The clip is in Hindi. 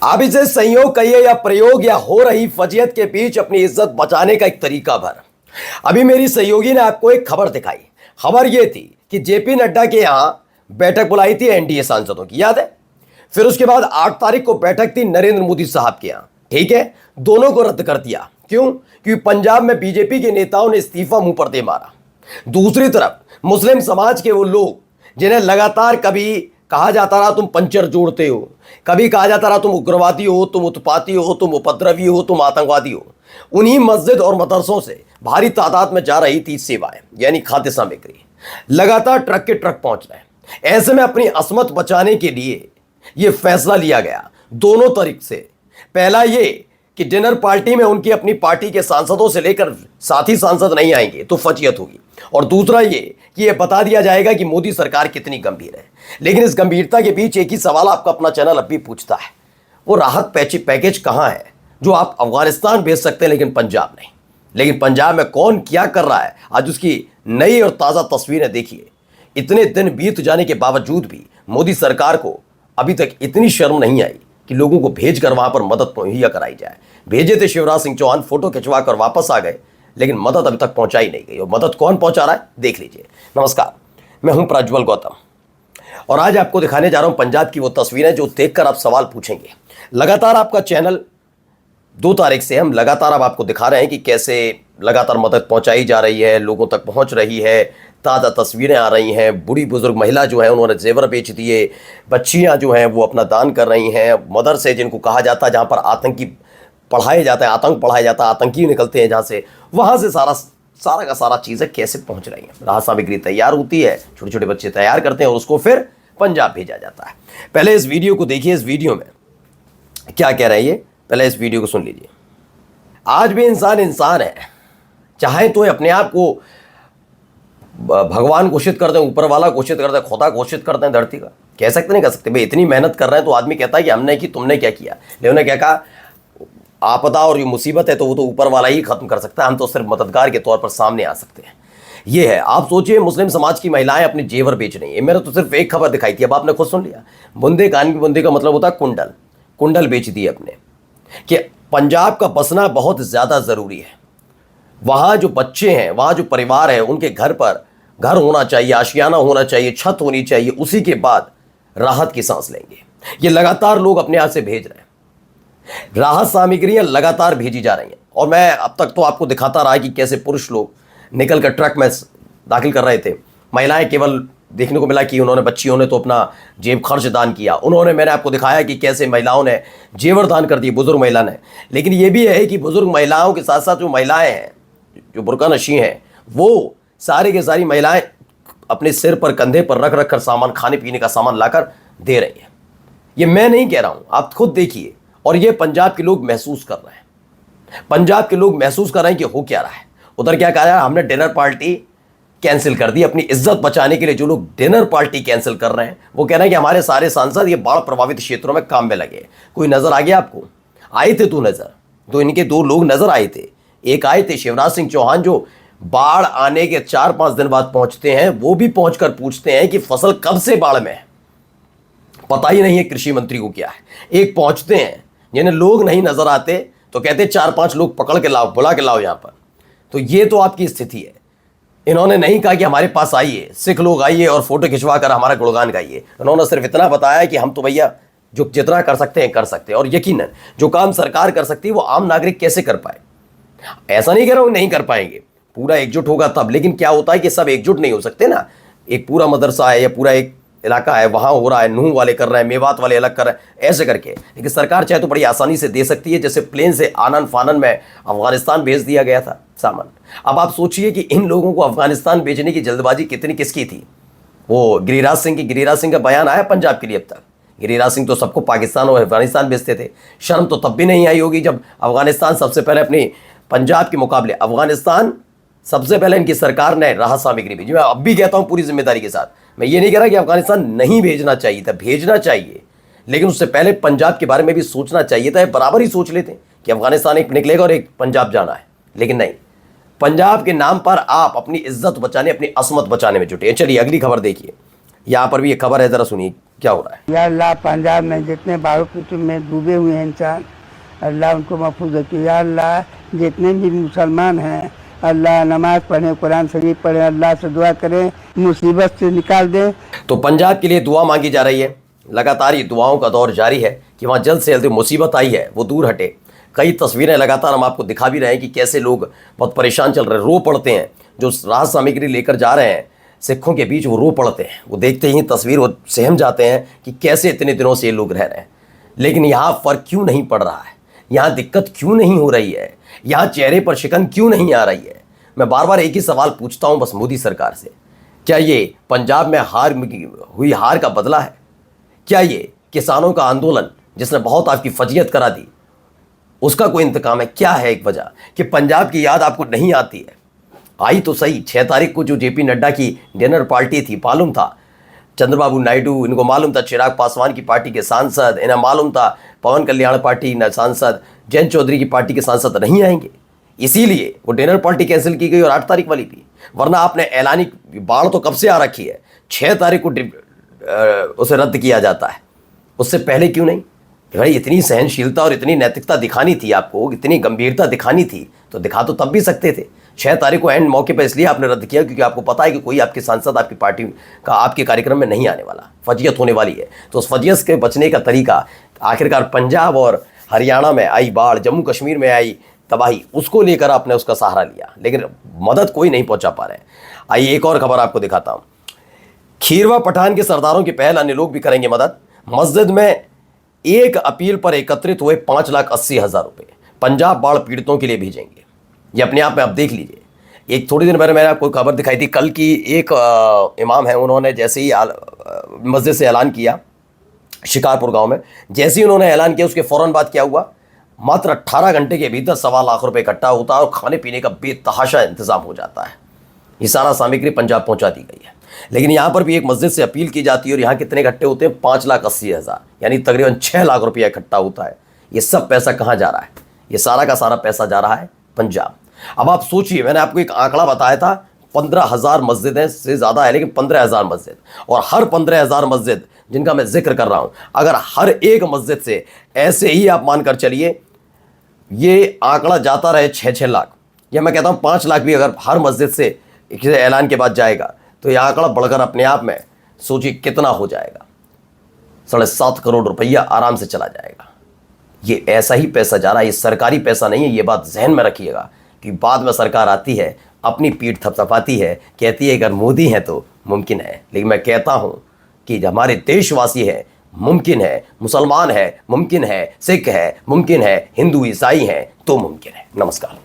आप इसे संयोग कहिए या प्रयोग या हो रही फजीयत के बीच अपनी इज्जत बचाने का एक तरीका भर। अभी मेरी सहयोगी ने आपको एक खबर दिखाई। खबर यह थी कि जेपी नड्डा के यहां बैठक बुलाई थी एनडीए सांसदों की, याद है। फिर उसके बाद 8 तारीख को बैठक थी नरेंद्र मोदी साहब के यहां, ठीक है। दोनों को रद्द कर दिया। क्यों? क्योंकि पंजाब में बीजेपी के नेताओं ने इस्तीफा मुंह पर दे मारा। दूसरी तरफ मुस्लिम समाज के वो लोग जिन्हें लगातार कभी कहा जाता रहा तुम पंचर जोड़ते हो, कभी कहा जाता रहा तुम उग्रवादी हो, तुम उत्पाती हो, तुम उपद्रवी हो, तुम आतंकवादी हो, उन्हीं मस्जिद और मदरसों से भारी तादाद में जा रही थी सेवाएं यानी खाद्य सामग्री। लगातार ट्रक के ट्रक पहुंच रहे हैं। ऐसे में अपनी असमत बचाने के लिए यह फैसला लिया गया दोनों तरीके से। पहला ये कि डिनर पार्टी में उनकी अपनी पार्टी के सांसदों से लेकर साथी सांसद नहीं आएंगे तो फजीयत होगी, और दूसरा ये कि यह बता दिया जाएगा कि मोदी सरकार कितनी गंभीर है। लेकिन इस गंभीरता के बीच एक ही सवाल आपका अपना चैनल अब भी पूछता है, वो राहत पैकेज कहां है जो आप अफगानिस्तान भेज सकते हैं लेकिन पंजाब नहीं। लेकिन पंजाब में कौन क्या कर रहा है, आज उसकी नई और ताज़ा तस्वीरें देखिए। इतने दिन बीत जाने के बावजूद भी मोदी सरकार को अभी तक इतनी शर्म नहीं आई कि लोगों को भेजकर वहां पर मदद मुहैया कराई जाए। भेजे थे शिवराज सिंह चौहान, फोटो खिंचवा कर वापस आ गए, लेकिन मदद अभी तक पहुंचाई नहीं गई। और मदद कौन पहुंचा रहा है देख लीजिए। नमस्कार, मैं हूं प्रज्वल गौतम और आज आपको दिखाने जा रहा हूं पंजाब की वो तस्वीरें जो देखकर आप सवाल पूछेंगे। लगातार आपका चैनल 2 तारीख से हम लगातार अब आपको दिखा रहे हैं कि कैसे लगातार मदद पहुंचाई जा रही है, लोगों तक पहुंच रही है, ताज़ा तस्वीरें आ रही हैं। बूढ़ी बुजुर्ग महिला जो है उन्होंने जेवर बेच दिए, बच्चियां जो हैं वो अपना दान कर रही हैं। मदरसे जिनको कहा जाता है जहां पर आतंकी पढ़ाए जाता है, आतंक पढ़ाया जाता है, आतंकी निकलते हैं जहाँ से, वहाँ से सारा का सारा चीज़ें कैसे पहुँच रही हैं। राहत सामग्री तैयार होती है, छोटे छोटे बच्चे तैयार करते हैं और उसको फिर पंजाब भेजा जाता है। पहले इस वीडियो को देखिए, इस वीडियो में क्या कह रहे हैं ये, पहले इस वीडियो को सुन लीजिए। आज भी इंसान इंसान है, चाहे तो अपने आप को भगवान घोषित कर दें, ऊपर वाला घोषित कर दें, खुदा घोषित कर दें धरती का, कह सकते नहीं कर सकते। भाई इतनी मेहनत कर रहे हैं तो आदमी कहता है कि हमने की, तुमने क्या किया। लेकिन उन्होंने क्या कहा, आपदा और ये मुसीबत है तो वो तो ऊपर वाला ही खत्म कर सकता है, हम तो सिर्फ मददगार के तौर पर सामने आ सकते हैं। ये है। आप सोचिए, मुस्लिम समाज की महिलाएं अपने जेवर बेच रही हैं। मैंने तो सिर्फ एक खबर दिखाई थी, अब आपने खुद सुन लिया। बुंदे कान की बुंदे का मतलब होता है कुंडल, कुंडल बेच दिए अपने। कि पंजाब का बसना बहुत ज़्यादा ज़रूरी है। वहाँ जो बच्चे हैं, वहाँ जो परिवार है, उनके घर पर घर होना चाहिए, आशियाना होना चाहिए, छत होनी चाहिए, उसी के बाद राहत की सांस लेंगे। ये लगातार लोग अपने हाथ से भेज रहे हैं, राहत सामग्रियां लगातार भेजी जा रही हैं। और मैं अब तक तो आपको दिखाता रहा कि कैसे पुरुष लोग निकल कर ट्रक में दाखिल कर रहे थे। महिलाएं केवल देखने को मिला कि उन्होंने, बच्चियों ने तो अपना जेब खर्च दान किया। मैंने आपको दिखाया कि कैसे महिलाओं ने जेवर दान कर दिए, बुजुर्ग महिला ने। लेकिन ये भी है कि बुजुर्ग महिलाओं के साथ साथ जो महिलाएं हैं, जो बुर्का नशी हैं, वो सारी की सारी महिलाएं अपने सिर पर, कंधे पर रख रख कर सामान, खाने पीने का सामान लाकर दे रही हैं। ये मैं नहीं कह रहा हूं, आप खुद देखिए। और ये पंजाब के लोग महसूस कर रहे हैं। पंजाब के लोग महसूस कर रहे हैं कि हो क्या रहा है। उधर क्या कहा है, हमने डिनर पार्टी कैंसिल कर दी। अपनी इज्जत बचाने के लिए जो लोग डिनर पार्टी कैंसिल कर रहे हैं, वो कह रहे हैं कि हमारे सारे सांसद ये बाढ़ प्रभावित क्षेत्रों में काम में लगे। कोई नजर आ गया आपको? आए थे तो नजर, तो इनके 2 लोग नजर आए थे। एक आए थे शिवराज सिंह चौहान, जो बाढ़ आने के 4-5 दिन बाद पहुंचते हैं। वो भी पहुंचकर पूछते हैं कि फसल कब से बाढ़ में है, पता ही नहीं है कृषि मंत्री को क्या है। एक पहुंचते हैं, जिन्हें लोग नहीं नजर आते तो कहते 4-5 लोग पकड़ के लाओ, बुला के लाओ यहाँ पर। तो ये तो आपकी स्थिति है। इन्होंने नहीं कहा कि हमारे पास आइए, सिख लोग आइए और फोटो खिंचवा कर हमारा गुणगान गाइए। उन्होंने सिर्फ इतना बताया कि हम तो भैया जो जितना कर सकते हैं कर सकते हैं। और यकीनन जो काम सरकार कर सकती है वो आम नागरिक कैसे कर पाए। ऐसा नहीं कह रहा हूं नहीं कर पाएंगे, पूरा एकजुट होगा तब। लेकिन क्या होता है कि सब एकजुट नहीं हो सकते ना। एक पूरा मदरसा है या पूरा एक इलाका है, वहाँ हो रहा है, नूह वाले कर रहे हैं, मेवात वाले अलग कर रहे हैं, ऐसे करके। लेकिन सरकार चाहे तो बड़ी आसानी से दे सकती है, जैसे प्लेन से आनन फानन में अफगानिस्तान भेज दिया गया था सामान। अब आप सोचिए कि इन लोगों को अफगानिस्तान भेजने की जल्दबाजी कितनी किसकी थी। वो गिरिराज सिंह का बयान आया पंजाब के लिए। अब तक गिरिराज सिंह तो सबको पाकिस्तान और अफगानिस्तान भेजते थे। शर्म तो तब भी नहीं आई होगी जब अफगानिस्तान सबसे पहले, अपनी पंजाब के मुकाबले अफगानिस्तान सबसे पहले इनकी सरकार ने राहत सामग्री भेजी। मैं अब भी कहता हूं पूरी जिम्मेदारी के साथ, मैं ये नहीं कह रहा कि अफगानिस्तान नहीं भेजना चाहिए था, भेजना चाहिए। लेकिन उससे पहले पंजाब के बारे में भी सोचना चाहिए था। बराबर ही सोच लेते कि अफगानिस्तान एक निकलेगा और एक पंजाब जाना है। लेकिन नहीं, पंजाब के नाम पर आप अपनी इज्जत बचाने, अपनी असमत बचाने में जुटे। चलिए अगली खबर देखिए। यहां पर भी एक खबर है, जरा सुनिए क्या हो रहा है? या अल्लाह पंजाब में जितने बारू फितूर में डूबे हुए हैं इंसान, अल्लाह उनको महफूज रखे। या अल्लाह जितने भी मुसलमान हैं, अल्लाह नमाज पढ़ें, कुरान शरीफ पढ़ें, अल्लाह से दुआ करें, मुसीबत से निकाल दें। तो पंजाब के लिए दुआ मांगी जा रही है। लगातार ये दुआओं का दौर जारी है कि वहाँ जल्द से जल्द मुसीबत आई है वो दूर हटे। कई तस्वीरें लगातार हम आपको दिखा भी रहे हैं कि कैसे लोग बहुत परेशान चल रहे हैं, रो पड़ते हैं। जो राहत सामग्री लेकर जा रहे हैं सिखों के बीच, वो रो पड़ते हैं। वो देखते ही तस्वीर वो सहम जाते हैं कि कैसे इतने दिनों से ये लोग रह रहे हैं। लेकिन यहाँ फ़र्क क्यों नहीं पड़ रहा है? यहाँ दिक्कत क्यों नहीं हो रही है? यहाँ चेहरे पर शिकन क्यों नहीं आ रही है? मैं बार बार एक ही सवाल पूछता हूँ बस मोदी सरकार से, क्या ये पंजाब में हुई हार का बदला है? क्या ये किसानों का आंदोलन जिसने बहुत आपकी फजीयत करा दी उसका कोई इंतकाम है? क्या है एक वजह कि पंजाब की याद आपको नहीं आती है? आई तो सही, 6 तारीख को जो जेपी नड्डा की डिनर पार्टी थी, मालूम था चंद्रबाबू नायडू, इनको मालूम था चिराग पासवान की पार्टी के सांसद, इन्हें मालूम था पवन कल्याण पार्टी सांसद, जयंत चौधरी की पार्टी के सांसद नहीं आएंगे, इसीलिए वो डिनर पार्टी कैंसिल की गई और 8 तारीख वाली भी। वरना आपने ऐलानी बाढ़ तो कब से आ रखी है, 6 तारीख को उसे रद्द किया जाता है, उससे पहले क्यों नहीं? भाई इतनी सहनशीलता और इतनी नैतिकता दिखानी थी आपको, इतनी गंभीरता दिखानी थी तो दिखा तो तब भी सकते थे। 6 तारीख को एंड मौके पर इसलिए आपने रद्द किया क्योंकि आपको पता है कि कोई आपके सांसद आपकी पार्टी का आपके कार्यक्रम में नहीं आने वाला, फजीयत होने वाली है। तो उस फजीयत के बचने का तरीका आखिरकार पंजाब और हरियाणा में आई बाढ़, जम्मू कश्मीर में आई तबाही, उसको लेकर आपने उसका सहारा लिया, लेकिन मदद कोई नहीं पहुंचा पा रहे। आइए एक और खबर आपको दिखाता हूं। खीरवा पठान के सरदारों की पहल, अन्य लोग भी करेंगे मदद। मस्जिद में एक अपील पर एकत्रित हुए 5,80,000 रुपए पंजाब बाढ़ पीड़ितों के लिए भेजेंगे। ये अपने आप में आप देख लीजिए। एक थोड़ी देर पहले मैंने आपको खबर दिखाई थी, कल की एक इमाम है, उन्होंने जैसे ही मस्जिद से ऐलान किया शिकारपुर गांव में, जैसे ही उन्होंने ऐलान किया उसके फ़ौरन बाद क्या हुआ, मात्र 18 घंटे के भीतर 1.25 लाख रुपए इकट्ठा होता है और खाने पीने का बेतहाशा इंतजाम हो जाता है। ये सारा सामग्री पंजाब पहुंचा दी गई है। लेकिन यहाँ पर भी एक मस्जिद से अपील की जाती है और यहाँ कितने इकट्ठे होते हैं? 5,80,000, यानी तकरीबन 6 लाख रुपया इकट्ठा होता है। ये सब पैसा कहाँ जा रहा है? ये सारा का सारा पैसा जा रहा है पंजाब। अब आप सोचिए, मैंने आपको एक आंकड़ा बताया था, 15,000 मस्जिदें से ज़्यादा है, लेकिन 15,000 मस्जिद, और हर 15,000 मस्जिद जिनका मैं जिक्र कर रहा हूँ, अगर हर एक मस्जिद से ऐसे ही आप मानकर चलिए ये आंकड़ा जाता रहे 6-6 लाख, या मैं कहता हूँ 5 लाख भी अगर हर मस्जिद से ऐलान के बाद जाएगा तो यह आंकड़ा बढ़कर अपने आप में सोचिए कितना हो जाएगा, 7.5 करोड़ रुपया आराम से चला जाएगा। ये ऐसा ही पैसा जा रहा है, ये सरकारी पैसा नहीं है, ये बात जहन में रखिएगा कि बाद में सरकार आती है, अपनी पीठ थपथपाती है, कहती है अगर मोदी है तो मुमकिन है। लेकिन मैं कहता हूँ कि हमारे देशवासी है, मुमकिन है, मुसलमान है मुमकिन है, सिख है मुमकिन है, हिंदू ईसाई हैं तो मुमकिन है। नमस्कार।